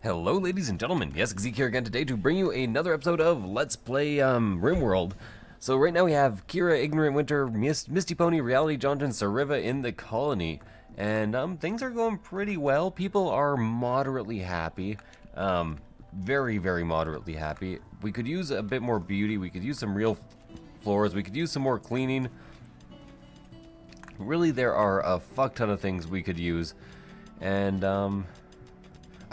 Hello, ladies and gentlemen. Yes, Zeke here again today to bring you another episode of Let's Play RimWorld. So right now we have Kira, Ignorant Winter, Misty Pony, Reality Johnson, Sariva in the colony, and things are going pretty well. People are moderately happy, very, very moderately happy. We could use a bit more beauty. We could use some real floors. We could use some more cleaning. Really, there are a fuck ton of things we could use, and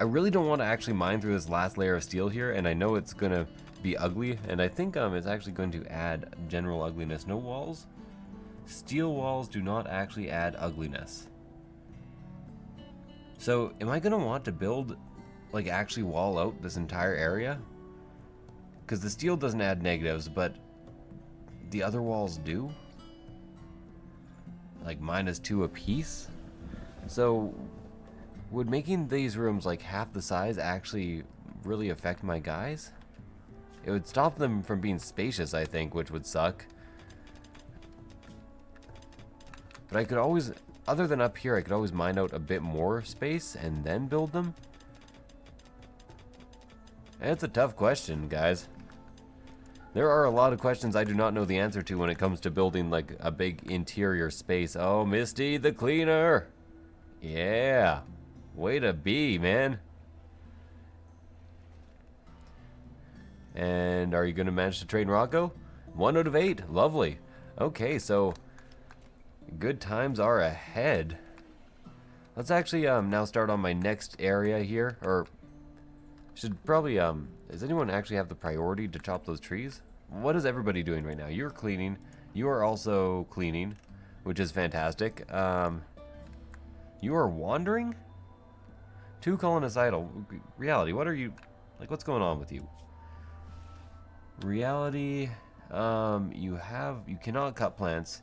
I really don't want to actually mine through this last layer of steel here, and I know it's going to be ugly, and I think it's actually going to add general ugliness. No walls? Steel walls do not actually add ugliness. So, am I going to want to build, like, actually wall out this entire area? Because the steel doesn't add negatives, but the other walls do? Like, -2 apiece? So, would making these rooms like half the size actually really affect my guys? It would stop them from being spacious, I think, which would suck. But I could always, other than up here, I could always mine out a bit more space and then build them. And it's a tough question, guys. There are a lot of questions I do not know the answer to when it comes to building like a big interior space. Oh, Misty the cleaner! Yeah. Way to be, man. And are you going to manage to train Rocco? 1 out of 8. Lovely. Okay, so good times are ahead. Let's actually now start on my next area here. Or should probably, does anyone actually have the priority to chop those trees? What is everybody doing right now? You're cleaning. You are also cleaning, which is fantastic. You are wandering? 2 colonicidal. Reality, what are you, like, what's going on with you? Reality, you cannot cut plants.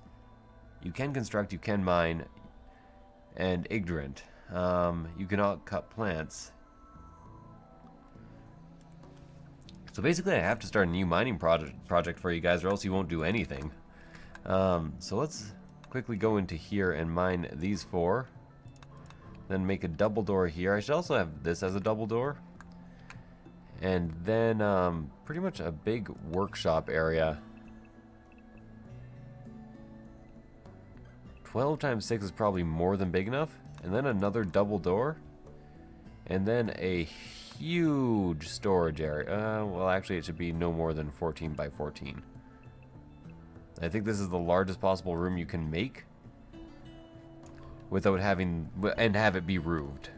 You can construct, you can mine. And ignorant, you cannot cut plants. So basically I have to start a new mining project for you guys, or else you won't do anything. So let's quickly go into here and mine these 4. Then make a double door here. I should also have this as a double door. And then pretty much a big workshop area. 12 times 6 is probably more than big enough. And then another double door. And then a huge storage area. Well, actually it should be no more than 14 by 14. I think this is the largest possible room you can make without having, and have it be roofed.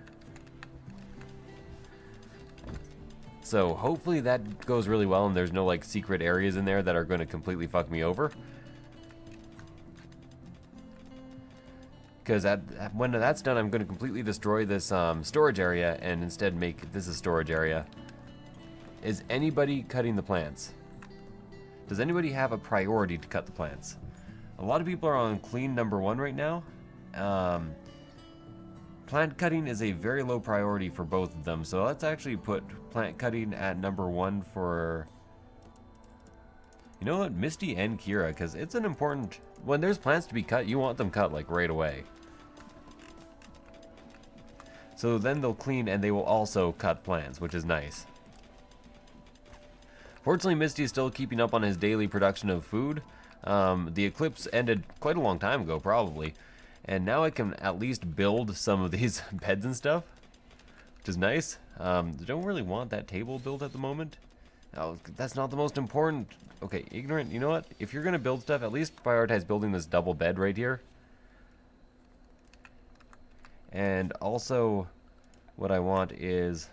So hopefully that goes really well and there's no like secret areas in there that are going to completely fuck me over. Because when that's done, I'm going to completely destroy this storage area and instead make this a storage area. Is anybody cutting the plants? Does anybody have a priority to cut the plants? A lot of people are on clean number 1 right now. Plant cutting is a very low priority for both of them, so let's actually put plant cutting at number 1 for, you know what, Misty and Kira, because it's an important, when there's plants to be cut, you want them cut like right away. So then they'll clean and they will also cut plants, which is nice. Fortunately, Misty is still keeping up on his daily production of food. The eclipse ended quite a long time ago, probably. And now I can at least build some of these beds and stuff, which is nice. Don't really want that table built at the moment. Oh, that's not the most important. Okay, ignorant, you know what? If you're going to build stuff, at least prioritize building this double bed right here. And also, what I want is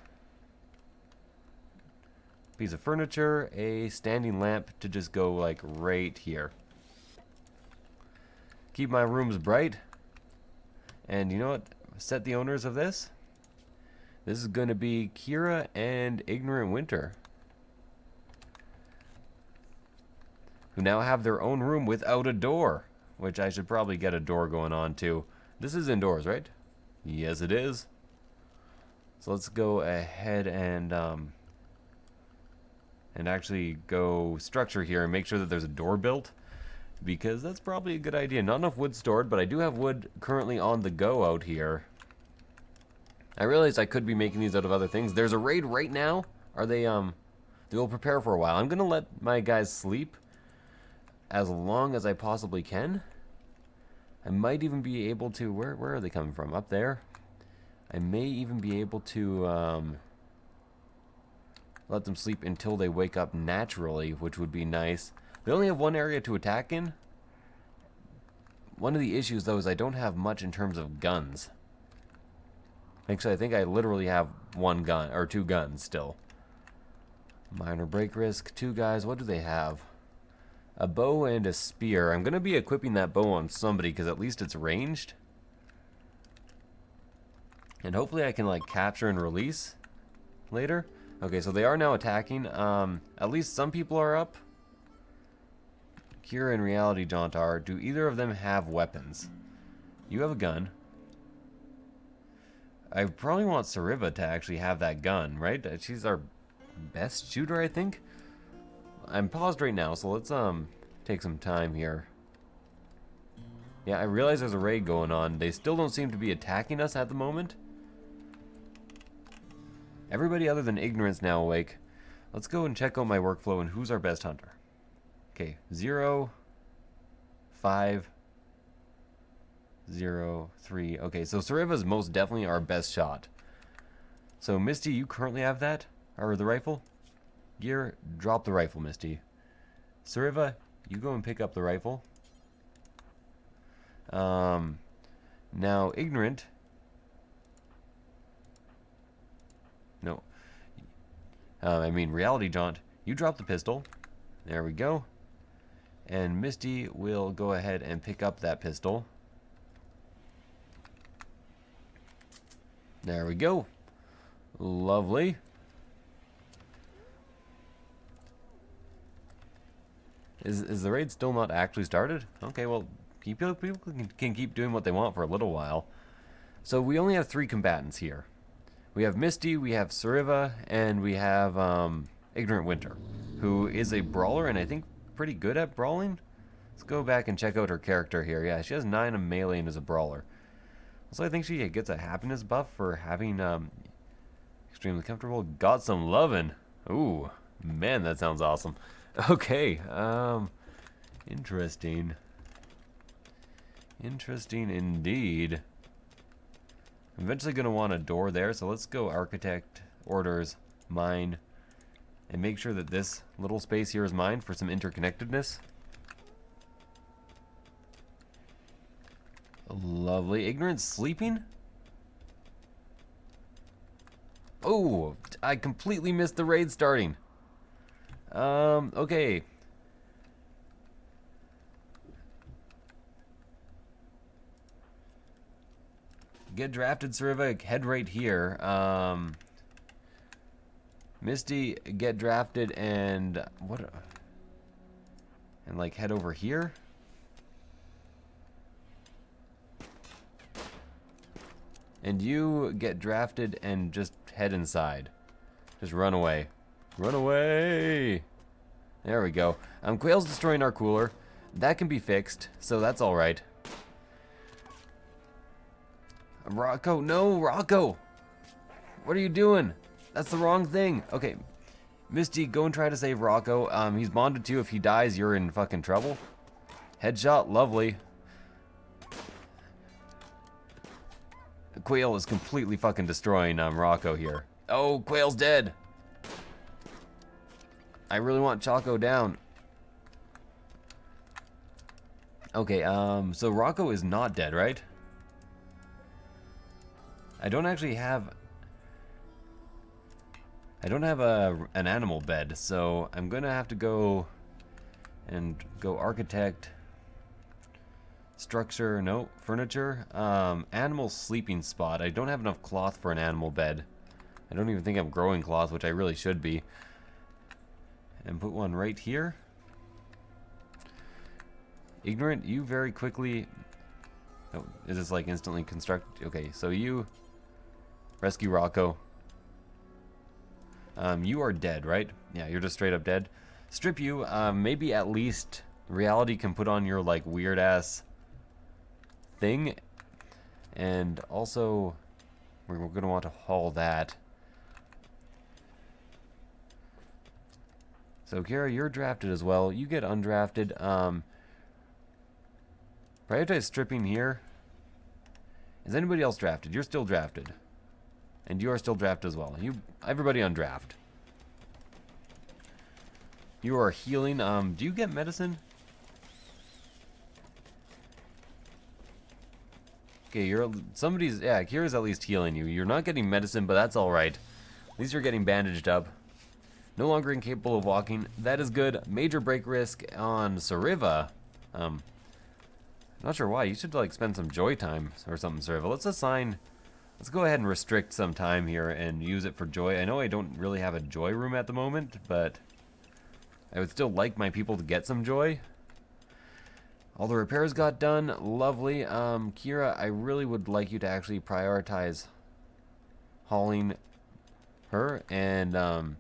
a piece of furniture, a standing lamp to just go like right here. Keep my rooms bright. And you know what? Set the owners of this. This is going to be Kira and Ignorant Winter, who now have their own room without a door, which I should probably get a door going on too. This is indoors, right? Yes, it is. So let's go ahead and actually go structure here and make sure that there's a door built. Because that's probably a good idea. Not enough wood stored, but I do have wood currently on the go out here. I realized I could be making these out of other things. There's a raid right now. Are they, they will prepare for a while. I'm gonna let my guys sleep as long as I possibly can. I might even be able to, where are they coming from? Up there? I may even be able to, let them sleep until they wake up naturally, which would be nice. They only have one area to attack in. One of the issues, though, is I don't have much in terms of guns. Actually, I think I literally have one gun, or two guns still. Minor break risk, two guys. What do they have? A bow and a spear. I'm going to be equipping that bow on somebody, because at least it's ranged. And hopefully I can, like, capture and release later. Okay, so they are now attacking. At least some people are up. Kira and Reality Jaunt are. Do either of them have weapons? You have a gun. I probably want Sariva to actually have that gun, right? She's our best shooter, I think. I'm paused right now, so let's take some time here. Yeah, I realize there's a raid going on. They still don't seem to be attacking us at the moment. Everybody other than Ignorance now awake. Let's go and check out my workflow and who's our best hunter. Okay, 0, 5, 0, 3. Okay, so Sariva's most definitely our best shot. So Misty, you currently have that? Or the rifle? Gear, drop the rifle, Misty. Sariva, you go and pick up the rifle. Now, Ignorant. No. I mean, Reality Jaunt, you drop the pistol. There we go. And Misty will go ahead and pick up that pistol. There we go. Lovely. Is the raid still not actually started? Okay, well, people can keep doing what they want for a little while. So we only have 3 combatants here. We have Misty, we have Sariva, and we have Ignorant Winter, who is a brawler and I think pretty good at brawling. Let's go back and check out her character here. Yeah, she has 9 in melee and is a brawler. Also, I think she gets a happiness buff for having extremely comfortable. Got some lovin'. Ooh, man, that sounds awesome. Okay, interesting. Interesting indeed. I'm eventually going to want a door there, so let's go Architect, Orders, Mine, and make sure that this little space here is mine for some interconnectedness. Lovely. Ignorance sleeping? Oh, I completely missed the raid starting. Okay. Get drafted, Sariva, head right here. Misty, get drafted and what? And like head over here. And you get drafted and just head inside. Just run away. Run away! There we go. Quail's destroying our cooler. That can be fixed, so that's alright. Rocco, no, Rocco! What are you doing? That's the wrong thing. Okay, Misty, go and try to save Rocco. He's bonded to you. If he dies, you're in fucking trouble. Headshot, lovely. Quail is completely fucking destroying Rocco here. Oh, Quail's dead. I really want Choco down. Okay, so Rocco is not dead, right? I don't actually have... I don't have an animal bed, so I'm gonna have to go and go architect, structure, no, furniture, animal sleeping spot. I don't have enough cloth for an animal bed. I don't even think I'm growing cloth, which I really should be. And put one right here. Ignorant, you very quickly... Oh, is this like instantly construct? Okay, so you rescue Rocco. You are dead, right? Yeah, you're just straight up dead. Strip you. Maybe at least Reality can put on your like weird ass thing, and also We're going to want to haul that. So, Kira, you're drafted as well. You get undrafted. Prioritize stripping here. Is anybody else drafted? You're still drafted. And you are still drafted as well. Everybody on draft. You are healing. Do you get medicine? Okay, somebody's, yeah, Kira's at least healing you. You're not getting medicine, but that's alright. At least you're getting bandaged up. No longer incapable of walking. That is good. Major break risk on Sariva. Not sure why. You should, like, spend some joy time or something, Sariva. Let's go ahead and restrict some time here and use it for joy. I know I don't really have a joy room at the moment, but I would still like my people to get some joy. All the repairs got done. Lovely. Kira, I really would like you to actually prioritize hauling her. And,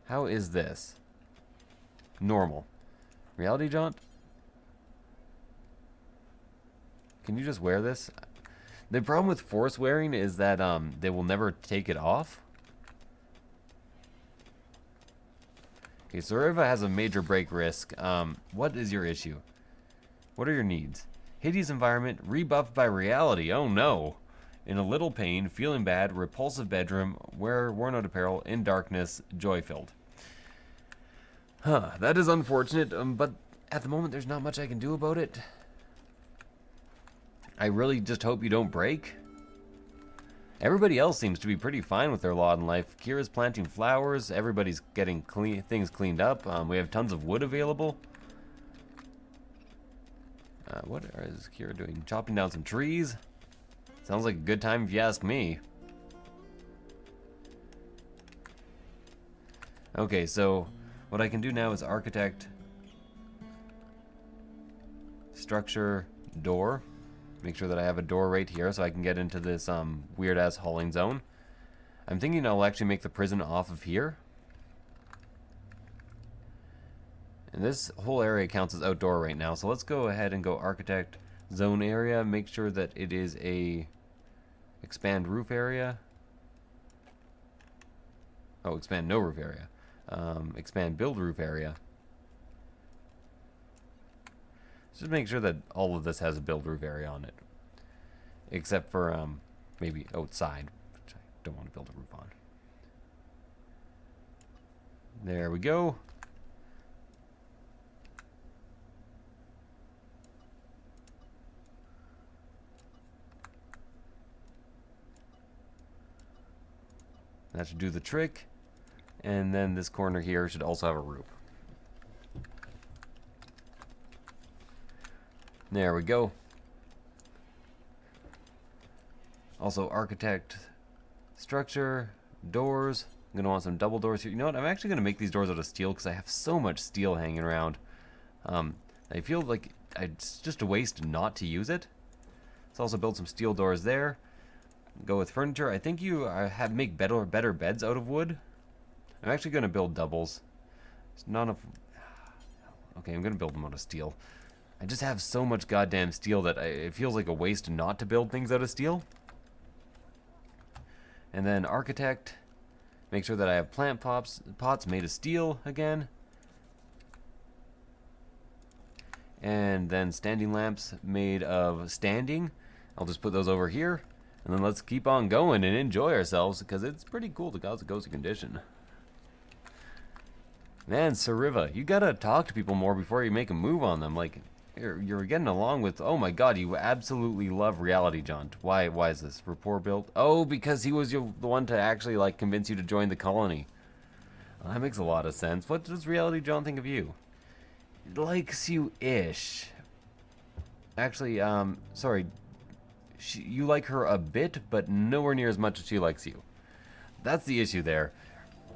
how is this? Normal. Reality jaunt? Can you just wear this? The problem with force wearing is that they will never take it off. Okay, Sariva has a major break risk. What is your issue? What are your needs? Hideous environment, rebuffed by reality. Oh no. In a little pain, feeling bad, repulsive bedroom, wear worn out apparel, in darkness, joy filled. Huh, that is unfortunate, but at the moment there's not much I can do about it. I really just hope you don't break. Everybody else seems to be pretty fine with their lot in life. Kira's planting flowers, everybody's getting things cleaned up. We have tons of wood available. What is Kira doing? Chopping down some trees? Sounds like a good time if you ask me. Okay, so what I can do now is architect, structure, door. Make sure that I have a door right here so I can get into this weird-ass hauling zone. I'm thinking I'll actually make the prison off of here. And this whole area counts as outdoor right now, so let's go ahead and go architect zone area. Make sure that it is a expand roof area. Oh, expand no roof area. Expand build roof area. Just make sure that all of this has a build roof area on it. Except for maybe outside, which I don't want to build a roof on. There we go. That should do the trick. And then this corner here should also have a roof. There we go. Also architect, structure, doors. I'm going to want some double doors here. You know what? I'm actually going to make these doors out of steel because I have so much steel hanging around. I feel like it's just a waste not to use it. Let's also build some steel doors there. Go with furniture. I think you make better beds out of wood. I'm actually going to build doubles. It's not enough. Okay, I'm going to build them out of steel. I just have so much goddamn steel that it feels like a waste not to build things out of steel. And then architect. Make sure that I have plant pots made of steel again. And then standing lamps made of standing. I'll just put those over here. And then let's keep on going and enjoy ourselves because it's pretty cool to cause a cozy condition. Man, Sariva, you gotta talk to people more before you make a move on them. Like, you're getting along with, oh my god, you absolutely love Reality Jaunt. Why is this? Rapport built? Oh, because he was the one to actually, like, convince you to join the colony. Well, that makes a lot of sense. What does Reality Jaunt think of you? Likes you-ish. Actually, sorry. You like her a bit, but nowhere near as much as she likes you. That's the issue there.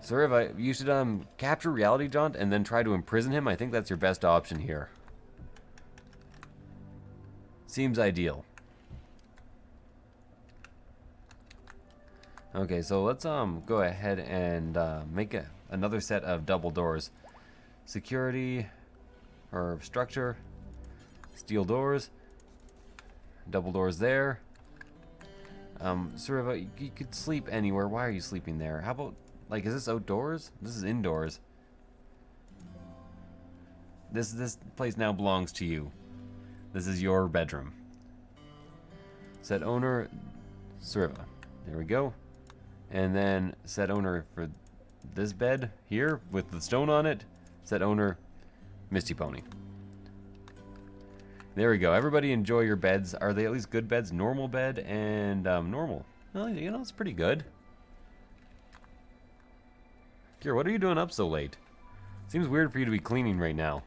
Sariva, you should capture Reality Jaunt and then try to imprison him. I think that's your best option here. Seems ideal. Okay, so let's go ahead and make another set of double doors. Security or structure, steel doors, double doors there. Suriva, you could sleep anywhere. Why are you sleeping there? How about, like, is this outdoors? This is indoors. This place now belongs to you. This is your bedroom. Set owner, Suriva. There we go. And then set owner for this bed here with the stone on it. Set owner, Misty Pony. There we go. Everybody enjoy your beds. Are they at least good beds? Normal bed and normal. Well, you know, it's pretty good. Kira, what are you doing up so late? Seems weird for you to be cleaning right now.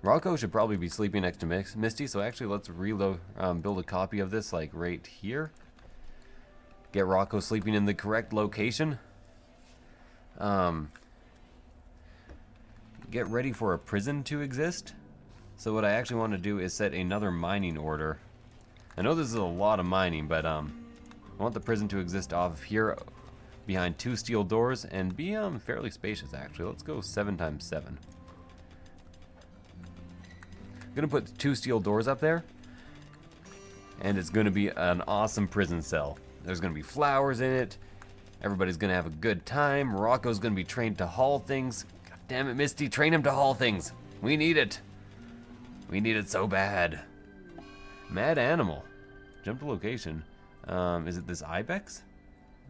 Rocco should probably be sleeping next to Misty, so actually let's reload, build a copy of this, like, right here. Get Rocco sleeping in the correct location. Get ready for a prison to exist. So what I actually want to do is set another mining order. I know this is a lot of mining, but I want the prison to exist off here behind 2 steel doors and be fairly spacious actually. Let's go 7 times 7. I'm gonna put 2 steel doors up there, and it's gonna be an awesome prison cell. There's gonna be flowers in it. Everybody's gonna have a good time. Rocco's gonna be trained to haul things. God damn it, Misty, train him to haul things. We need it. We need it so bad. Mad animal. Jump to location. Is it this ibex?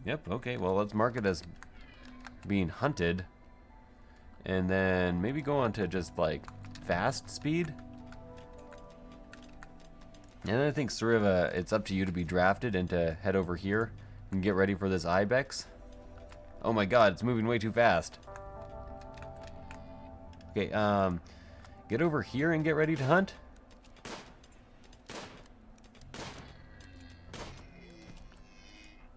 Yep, okay, well, let's mark it as being hunted. And then maybe go on to just, like, fast speed. And then I think, Suriva, it's up to you to be drafted and to head over here and get ready for this ibex. Oh my god, it's moving way too fast. Okay, get over here and get ready to hunt.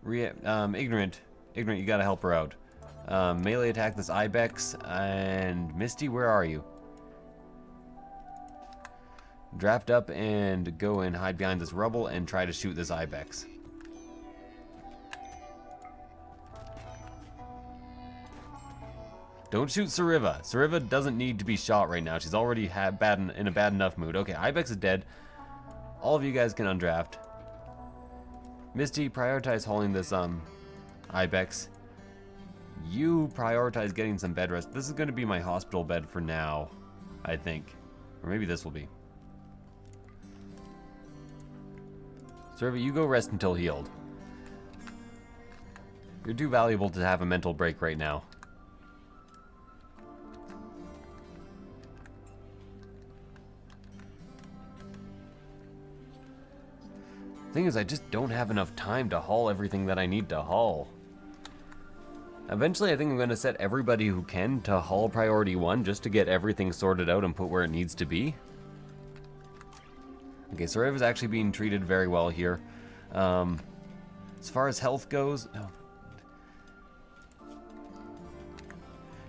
Ignorant, you gotta help her out. Melee attack this ibex, and Misty, where are you? Draft up and go and hide behind this rubble and try to shoot this ibex. Don't shoot Suriva. Suriva doesn't need to be shot right now. She's already in a bad enough mood. Okay, ibex is dead. All of you guys can undraft. Misty, prioritize hauling this ibex. You prioritize getting some bed rest. This is going to be my hospital bed for now, I think. Or maybe this will be. Suriva, you go rest until healed. You're too valuable to have a mental break right now. Thing is, I just don't have enough time to haul everything that I need to haul. Eventually, I think I'm going to set everybody who can to haul priority 1 just to get everything sorted out and put where it needs to be. Okay, Suriva's actually being treated very well here. As far as health goes,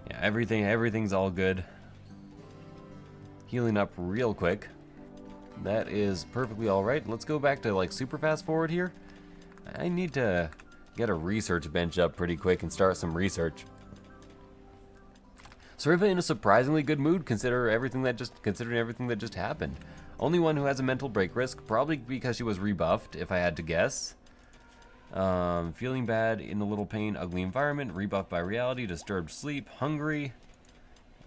yeah, everything's all good. Healing up real quick. That is perfectly alright. Let's go back to, like, super fast forward here. I need to get a research bench up pretty quick and start some research. Suriva in a surprisingly good mood considering everything that just happened. Only one who has a mental break risk, probably because she was rebuffed, if I had to guess. Feeling bad, in a little pain, ugly environment, rebuffed by reality, disturbed sleep, hungry.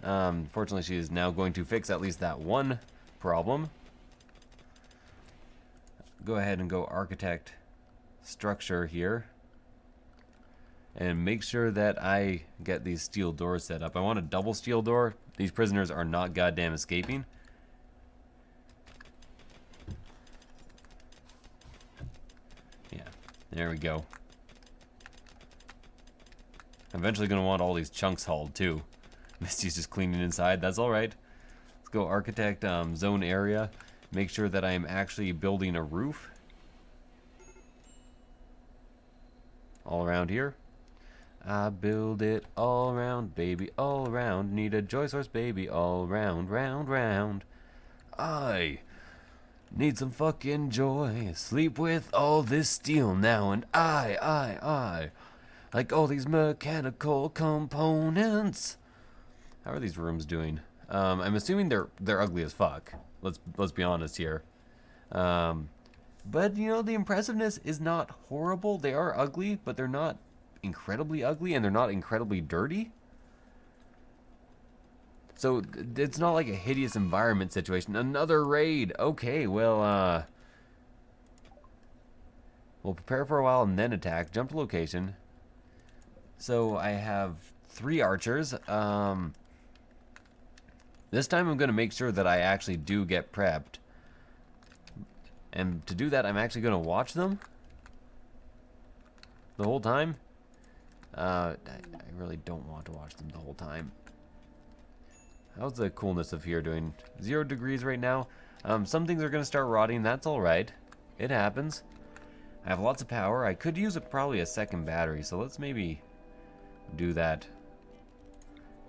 Fortunately, she is now going to fix at least that one problem. Go ahead and go architect structure here. And make sure that I get these steel doors set up. I want a double steel door. These prisoners are not goddamn escaping. Yeah, there we go. I'm eventually going to want all these chunks hauled too. Misty's just cleaning inside. That's alright. Let's go architect zone area. Make sure that I am actually building a roof. All around here. I build it all around, baby, all around. Need a joy source, baby, all round, round, round. I need some fucking joy. Sleep with all this steel now, and I like all these mechanical components. How are these rooms doing? I'm assuming they're ugly as fuck. Let's be honest here. But you know, the impressiveness is not horrible. They are ugly, but they're not incredibly ugly, and they're not incredibly dirty. So it's not like a hideous environment situation. Another raid. Okay, well, we'll prepare for a while and then attack. Jump to location. So I have 3 archers. This time I'm going to make sure that I actually do get prepped. And to do that, I'm actually going to watch them the whole time. I really don't want to watch them the whole time. How's the coolness of here doing? 0 degrees right now. Some things are going to start rotting. That's alright. It happens. I have lots of power. I could use probably a second battery, so let's maybe do that.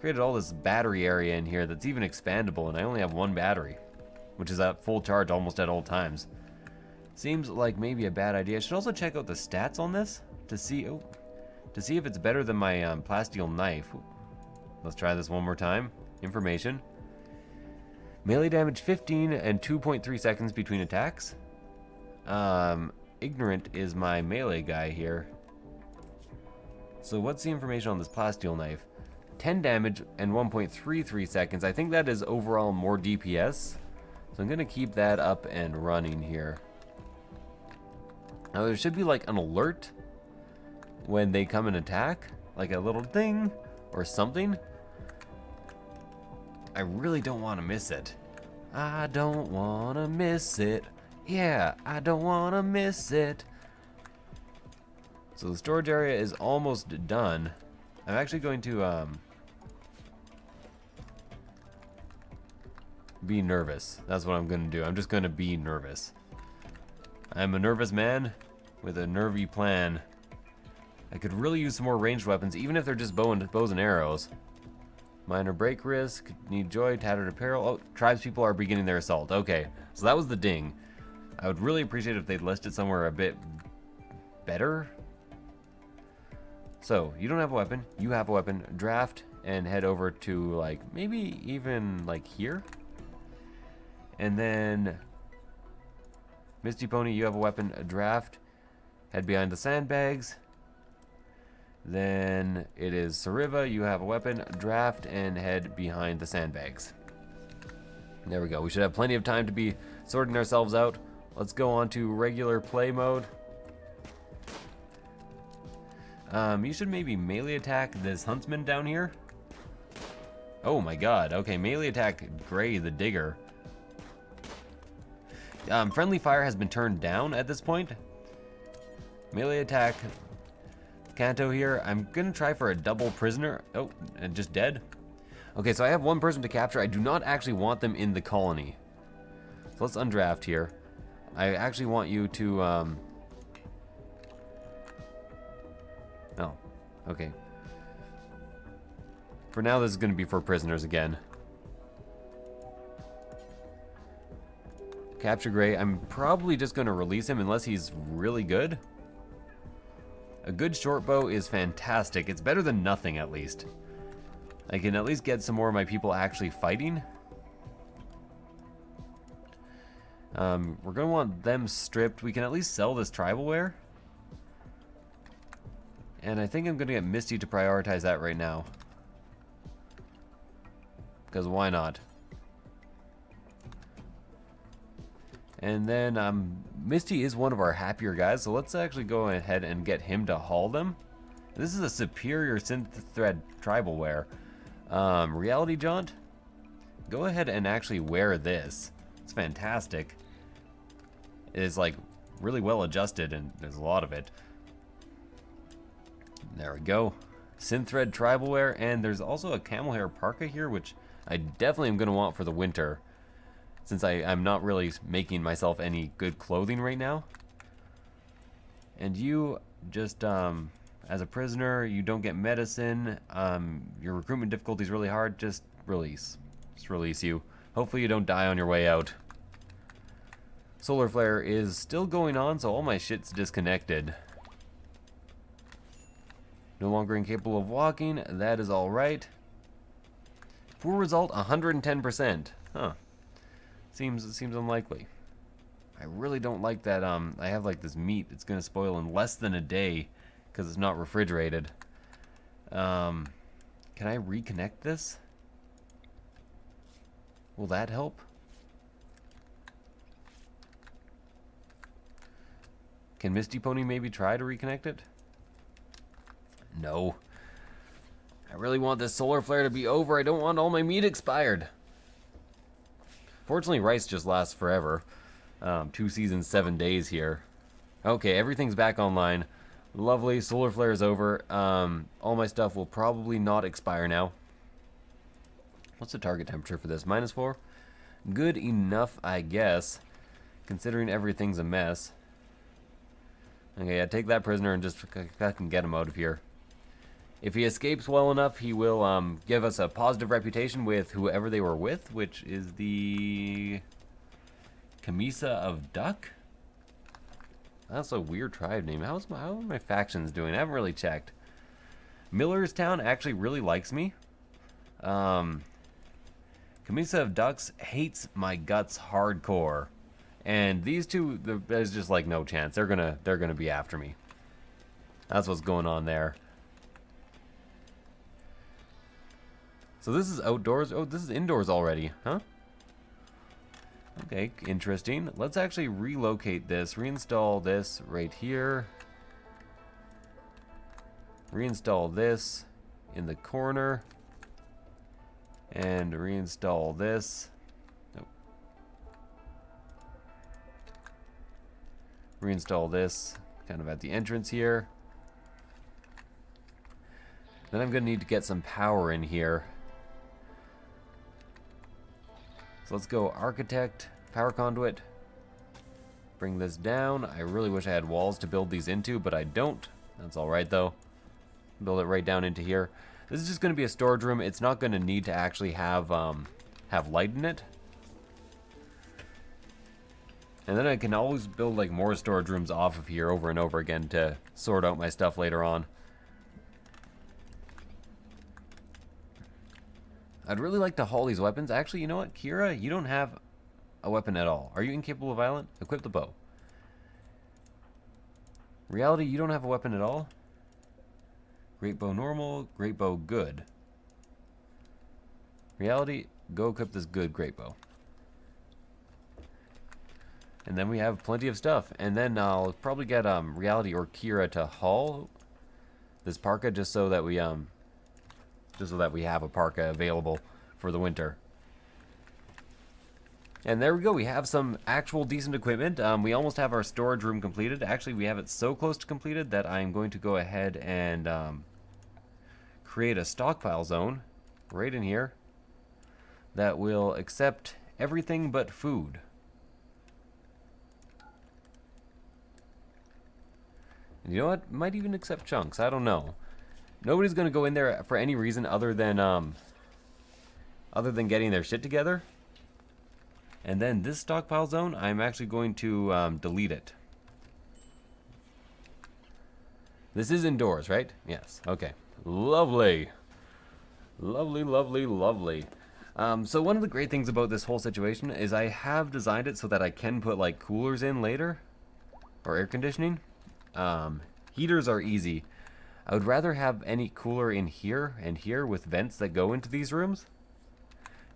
Created all this battery area in here that's even expandable, and I only have 1 battery, which is at full charge almost at all times. Seems like maybe a bad idea. I should also check out the stats on this to see if it's better than my plasteel knife. Let's try this one more time. Information. Melee damage 15 and 2.3 seconds between attacks. Ignorant is my melee guy here. So what's the information on this plasteel knife? 10 damage and 1.33 seconds. I think that is overall more DPS. So I'm going to keep that up and running here. Now there should be like an alert when they come and attack. Like a little ding or something. I really don't want to miss it. I don't want to miss it. Yeah, I don't want to miss it. So the storage area is almost done. I'm actually going to be nervous. That's what I'm going to do. I'm just going to be nervous. I'm a nervous man with a nervy plan. I could really use some more ranged weapons, even if they're just bows and arrows. Minor break risk, need joy, tattered apparel. Oh, tribespeople are beginning their assault. Okay, so that was the ding. I would really appreciate if they'd listed somewhere a bit better. So, you don't have a weapon, you have a weapon. Draft and head over to, like, maybe even, like, here. And then, Misty Pony, you have a weapon. Draft, head behind the sandbags. Then it is Sariva, you have a weapon. Draft and head behind the sandbags. There we go. We should have plenty of time to be sorting ourselves out. Let's go on to regular play mode. You should maybe melee attack this huntsman down here. Oh my god. Okay, melee attack Gray the Digger. Friendly fire has been turned down at this point. Melee attack Kanto here. I'm gonna try for a double prisoner. Oh, and just dead. Okay, so I have 1 person to capture. I do not actually want them in the colony. So let's undraft here. I actually want you to, oh, okay. For now, this is gonna be for prisoners again. Capture Gray. I'm probably just gonna release him unless he's really good. A good short bow is fantastic. It's better than nothing, at least. I can at least get some more of my people actually fighting. We're going to want them stripped. We can at least sell this tribalware. And I think I'm going to get Misty to prioritize that right now. Because why not? And then Misty is one of our happier guys, so let's actually go ahead and get him to haul them. This is a superior synth thread tribalware. Reality Jaunt, go ahead and actually wear this. It's fantastic. It is like really well adjusted and there's a lot of it. There we go. Synth thread tribalware, and there's also a camel hair parka here, which I definitely am going to want for the winter. Since I'm not really making myself any good clothing right now. And you just, as a prisoner, you don't get medicine. Your recruitment difficulty is really hard. Just release. Just release you. Hopefully you don't die on your way out. Solar flare is still going on, so all my shit's disconnected. No longer incapable of walking. That is alright. Poor result, 110%. Huh. Seems unlikely. I really don't like that. I have like this meat that's gonna spoil in less than a day because it's not refrigerated. Can I reconnect this? Will that help? Can Misty Pony maybe try to reconnect it? No. I really want this solar flare to be over. I don't want all my meat expired. Fortunately, rice just lasts forever. 2 seasons, 7 days here. Okay, everything's back online. Lovely, solar flare is over. All my stuff will probably not expire now. What's the target temperature for this? -4? Good enough, I guess, considering everything's a mess. Okay, yeah, take that prisoner and just fucking get him out of here. If he escapes well enough, he will give us a positive reputation with whoever they were with, which is the Camisa of Duck? That's a weird tribe name. How are my factions doing? I haven't really checked. Millerstown actually really likes me. Camisa of Ducks hates my guts hardcore. And these two, there's just like no chance. They're gonna be after me. That's what's going on there. So this is outdoors. Oh, this is indoors already, huh? Okay, interesting. Let's actually relocate this. Reinstall this right here. Reinstall this in the corner. And reinstall this. Nope. Reinstall this kind of at the entrance here. Then I'm going to need to get some power in here. So let's go architect, power conduit, bring this down. I really wish I had walls to build these into, but I don't. That's all right though. Build it right down into here. This is just going to be a storage room. It's not going to need to actually have light in it. And then I can always build like more storage rooms off of here over and over again to sort out my stuff later on. I'd really like to haul these weapons. Actually, you know what? Kira, you don't have a weapon at all. Are you incapable of violent? Equip the bow. Reality, you don't have a weapon at all? Great bow normal, great bow good. Reality, go equip this good great bow. And then we have plenty of stuff. And then I'll probably get Reality or Kira to haul this parka just so that we have a parka available for the winter. And there we go. We have some actual decent equipment. We almost have our storage room completed. Actually, we have it so close to completed that I'm going to go ahead and create a stockpile zone right in here that will accept everything but food. And you know what? Might even accept chunks. I don't know. Nobody's going to go in there for any reason other than getting their shit together. And then this stockpile zone, I'm actually going to delete it. This is indoors, right? Yes. Okay. Lovely. Lovely, lovely, lovely. So one of the great things about this whole situation is I have designed it so that I can put like coolers in later. Or air conditioning. Heaters are easy. I would rather have any cooler in here and here with vents that go into these rooms,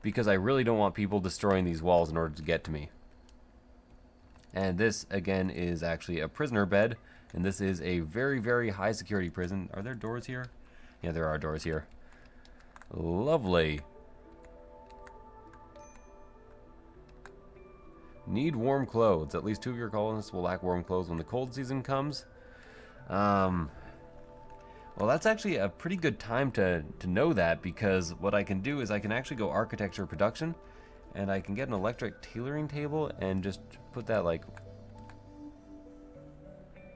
because I really don't want people destroying these walls in order to get to me. And this, again, is actually a prisoner bed, and this is a very, very high security prison. Are there doors here? Yeah, there are doors here. Lovely. Need warm clothes. At least 2 of your colonists will lack warm clothes when the cold season comes. Well, that's actually a pretty good time to know that, because what I can do is I can actually go architecture production, and I can get an electric tailoring table and just put that like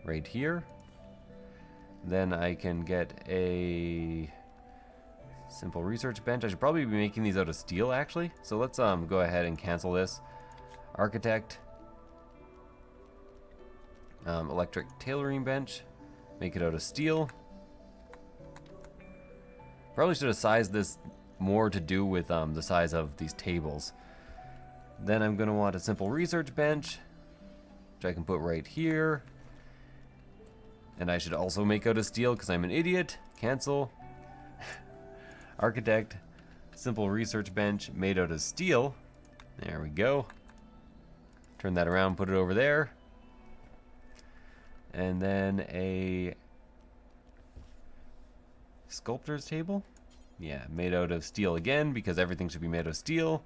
right here. Then I can get a simple research bench. I should probably be making these out of steel actually. So let's go ahead and cancel this. Architect, electric tailoring bench, make it out of steel. Probably should have sized this more to do with the size of these tables. Then I'm going to want a simple research bench, which I can put right here. And I should also make out of steel because I'm an idiot. Cancel. Architect, simple research bench made out of steel. There we go. Turn that around, put it over there. And then a sculptor's table. Yeah, made out of steel again because everything should be made of steel.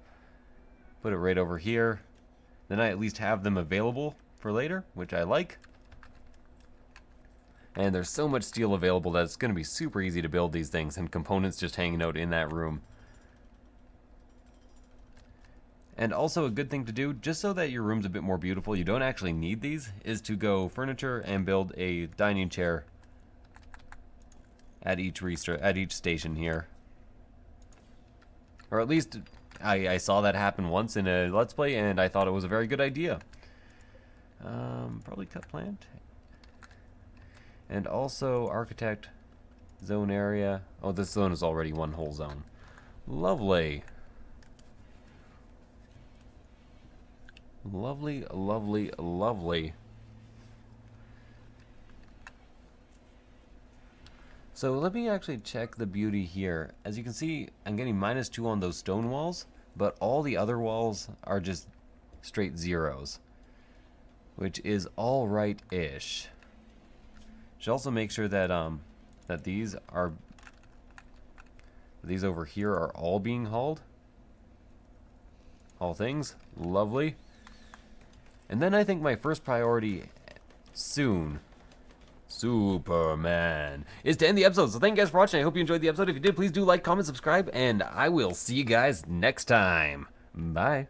Put it right over here. Then I at least have them available for later, which I like. And there's so much steel available that it's going to be super easy to build these things, and components just hanging out in that room. And also a good thing to do, just so that your room's a bit more beautiful, you don't actually need these, is to go furniture and build a dining chair at each station here. Or at least I saw that happen once in a Let's Play, and I thought it was a very good idea. Probably cut plant. And also architect, zone area. Oh, this zone is already one whole zone. Lovely. Lovely, lovely, lovely. So let me actually check the beauty here. As you can see, I'm getting -2 on those stone walls, but all the other walls are just straight zeros, which is alright-ish. Should also make sure that that these over here are all being hauled. All things, lovely. And then I think my first priority soon, Superman, is to end the episode. So thank you guys for watching. I hope you enjoyed the episode. If you did, please do like, comment, subscribe, and I will see you guys next time. Bye.